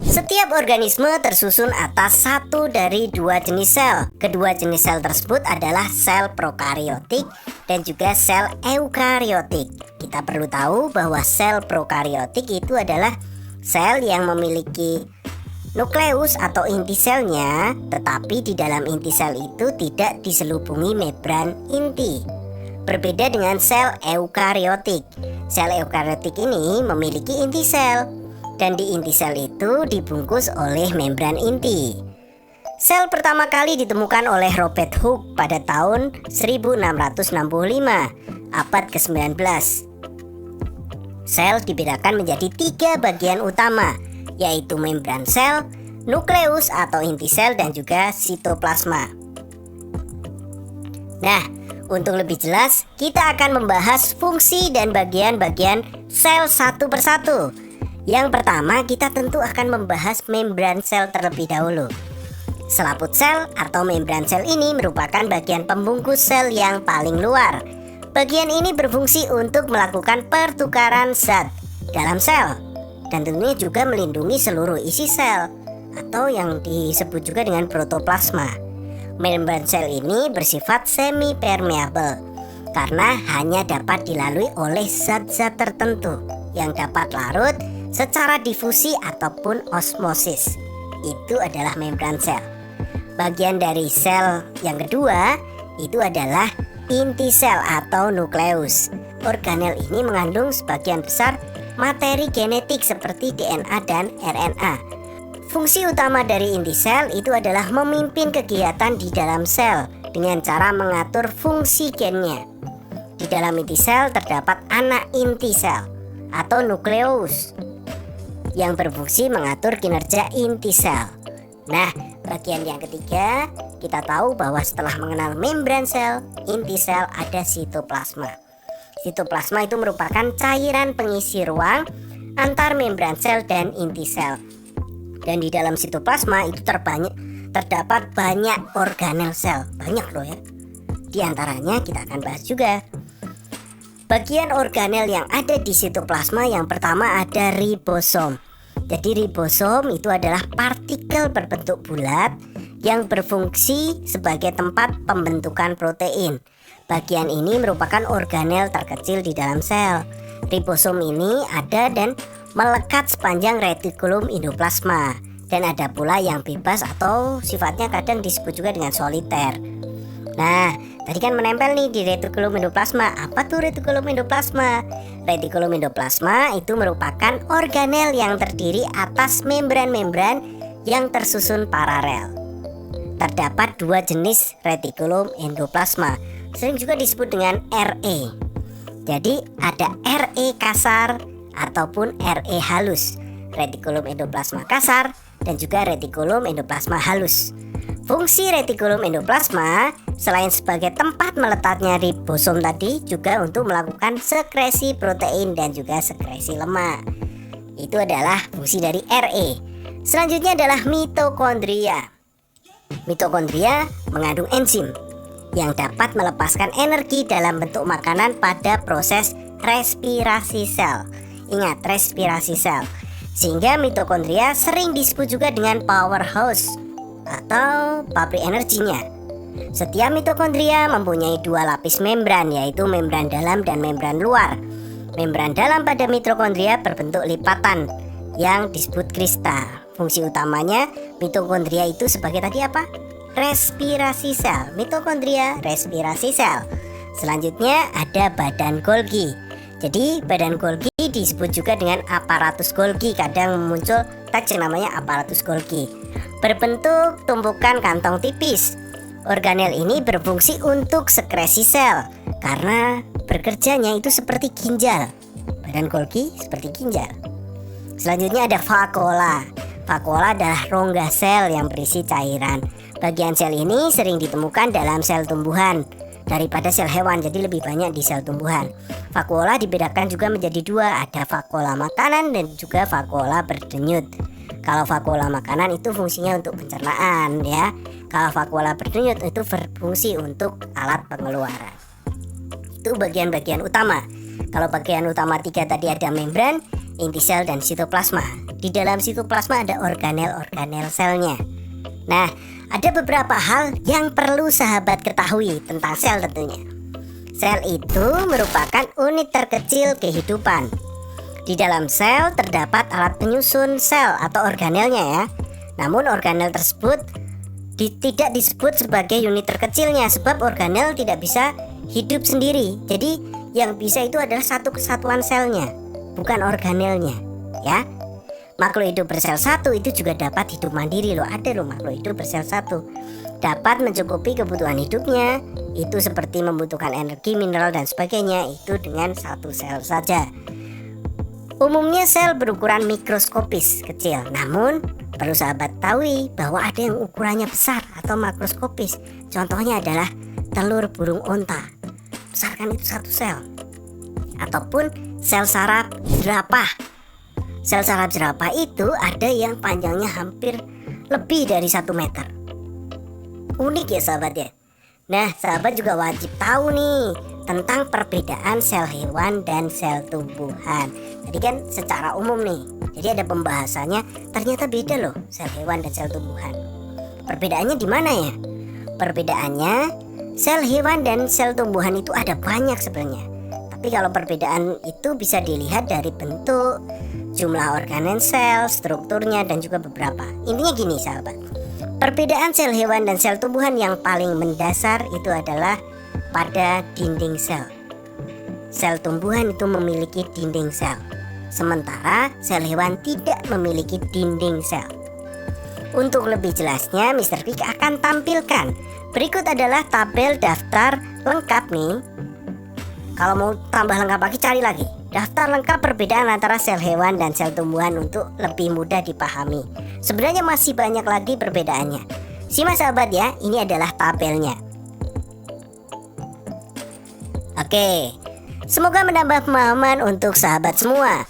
Setiap organisme tersusun atas satu dari dua jenis sel. Kedua jenis sel tersebut adalah sel prokariotik dan juga sel eukariotik. Kita perlu tahu bahwa sel prokariotik itu adalah sel yang memiliki nukleus atau inti selnya, tetapi di dalam inti sel itu tidak diselubungi membran inti. Berbeda dengan sel eukariotik. Sel eukariotik ini memiliki inti sel, dan di inti sel itu dibungkus oleh membran inti. Sel pertama kali ditemukan oleh Robert Hooke pada tahun 1665, abad ke-19. Sel dibedakan menjadi 3 bagian utama, yaitu membran sel, nukleus atau inti sel, dan juga sitoplasma. Nah, untuk lebih jelas, kita akan membahas fungsi dan bagian-bagian sel satu persatu. Yang pertama, kita tentu akan membahas membran sel terlebih dahulu. Selaput sel atau membran sel ini merupakan bagian pembungkus sel yang paling luar. Bagian ini berfungsi untuk melakukan pertukaran zat dalam sel, dan tentunya juga melindungi seluruh isi sel, atau yang disebut juga dengan protoplasma. Membran sel ini bersifat semi-permeable karena hanya dapat dilalui oleh zat-zat tertentu yang dapat larut secara difusi ataupun osmosis. Itu adalah membran sel. Bagian dari sel yang kedua itu adalah inti sel atau nukleus. Organel ini mengandung sebagian besar materi genetik seperti DNA dan RNA. Fungsi utama dari inti sel itu adalah memimpin kegiatan di dalam sel dengan cara mengatur fungsi gennya. Di dalam inti sel terdapat anak inti sel atau nukleus yang berfungsi mengatur kinerja inti sel. Nah, bagian yang ketiga, kita tahu bahwa setelah mengenal membran sel, inti sel, ada sitoplasma. Sitoplasma itu merupakan cairan pengisi ruang antar membran sel dan inti sel. Dan di dalam sitoplasma itu terdapat banyak organel sel. Banyak loh ya. Di antaranya kita akan bahas juga. Bagian organel yang ada di sitoplasma yang pertama ada ribosom. Jadi ribosom itu adalah partikel berbentuk bulat yang berfungsi sebagai tempat pembentukan protein. Bagian ini merupakan organel terkecil di dalam sel. Ribosom ini ada dan melekat sepanjang retikulum endoplasma, dan ada pula yang bebas atau sifatnya kadang disebut juga dengan soliter. Nah, tadi kan menempel nih di retikulum endoplasma. Apa tuh retikulum endoplasma? Retikulum endoplasma itu merupakan organel yang terdiri atas membran-membran yang tersusun paralel. Terdapat 2 jenis retikulum endoplasma, sering juga disebut dengan RE. Jadi ada RE kasar ataupun RE halus, retikulum endoplasma kasar dan juga retikulum endoplasma halus. Fungsi retikulum endoplasma selain sebagai tempat meletaknya ribosom tadi, juga untuk melakukan sekresi protein dan juga sekresi lemak. Itu adalah fungsi dari RE. Selanjutnya adalah mitokondria. Mitokondria mengandung enzim yang dapat melepaskan energi dalam bentuk makanan pada proses respirasi sel. Ingat, respirasi sel. Sehingga mitokondria sering disebut juga dengan powerhouse atau pabrik energinya. Setiap mitokondria mempunyai 2 lapis membran, yaitu membran dalam dan membran luar. Membran dalam pada mitokondria berbentuk lipatan yang disebut krista. Fungsi utamanya mitokondria itu sebagai tadi apa? Respirasi sel. Mitokondria respirasi sel. Selanjutnya ada badan Golgi. Jadi badan Golgi disebut juga dengan aparatus Golgi. Kadang muncul teks yang namanya aparatus Golgi. Berbentuk tumpukan kantong tipis. Organel ini berfungsi untuk sekresi sel karena bekerjanya itu seperti ginjal. Badan Golgi seperti ginjal. Selanjutnya ada vakuola. Vakuola adalah rongga sel yang berisi cairan. Bagian sel ini sering ditemukan dalam sel tumbuhan daripada sel hewan, jadi lebih banyak di sel tumbuhan. Vakuola dibedakan juga menjadi 2, ada vakuola makanan dan juga vakuola berdenyut. Kalau vakuola makanan itu fungsinya untuk pencernaan ya. Kalau vakuola berdenyut itu berfungsi untuk alat pengeluaran. Itu bagian-bagian utama. Kalau bagian utama 3 tadi ada membran, inti sel dan sitoplasma. Di dalam sitoplasma ada organel-organel selnya. Nah, ada beberapa hal yang perlu sahabat ketahui tentang sel tentunya. Sel itu merupakan unit terkecil kehidupan. Di dalam sel terdapat alat penyusun sel atau organelnya ya. Namun organel tersebut tidak disebut sebagai unit terkecilnya sebab organel tidak bisa hidup sendiri. Jadi yang bisa itu adalah satu kesatuan selnya, bukan organelnya ya. Makhluk hidup bersel satu itu juga dapat hidup mandiri loh. Ada loh makhluk hidup bersel satu dapat mencukupi kebutuhan hidupnya. Itu seperti membutuhkan energi, mineral dan sebagainya, itu dengan satu sel saja. Umumnya sel berukuran mikroskopis kecil. Namun perlu sahabat tahu bahwa ada yang ukurannya besar atau makroskopis. Contohnya adalah telur burung onta. Besar kan itu satu sel. Ataupun sel saraf jerapah. Sel saraf jerapah itu ada yang panjangnya hampir lebih dari 1 meter. Unik ya sahabat ya. Nah, sahabat juga wajib tahu nih tentang perbedaan sel hewan dan sel tumbuhan. Tadi kan secara umum nih. Jadi ada pembahasannya, ternyata beda loh sel hewan dan sel tumbuhan. Perbedaannya di mana ya? Perbedaannya sel hewan dan sel tumbuhan itu ada banyak sebenarnya. Tapi kalau perbedaan itu bisa dilihat dari bentuk, jumlah organel sel, strukturnya dan juga beberapa. Intinya gini sahabat. Perbedaan sel hewan dan sel tumbuhan yang paling mendasar itu adalah pada dinding sel. Sel tumbuhan itu memiliki dinding sel, sementara sel hewan tidak memiliki dinding sel. Untuk lebih jelasnya, Mr. Quick akan tampilkan. Berikut adalah tabel daftar lengkap nih. Kalau mau tambah lengkap lagi, cari lagi daftar lengkap perbedaan antara sel hewan dan sel tumbuhan untuk lebih mudah dipahami. Sebenarnya masih banyak lagi perbedaannya. Simak sahabat ya, ini adalah tabelnya. Oke, semoga menambah pemahaman untuk sahabat semua.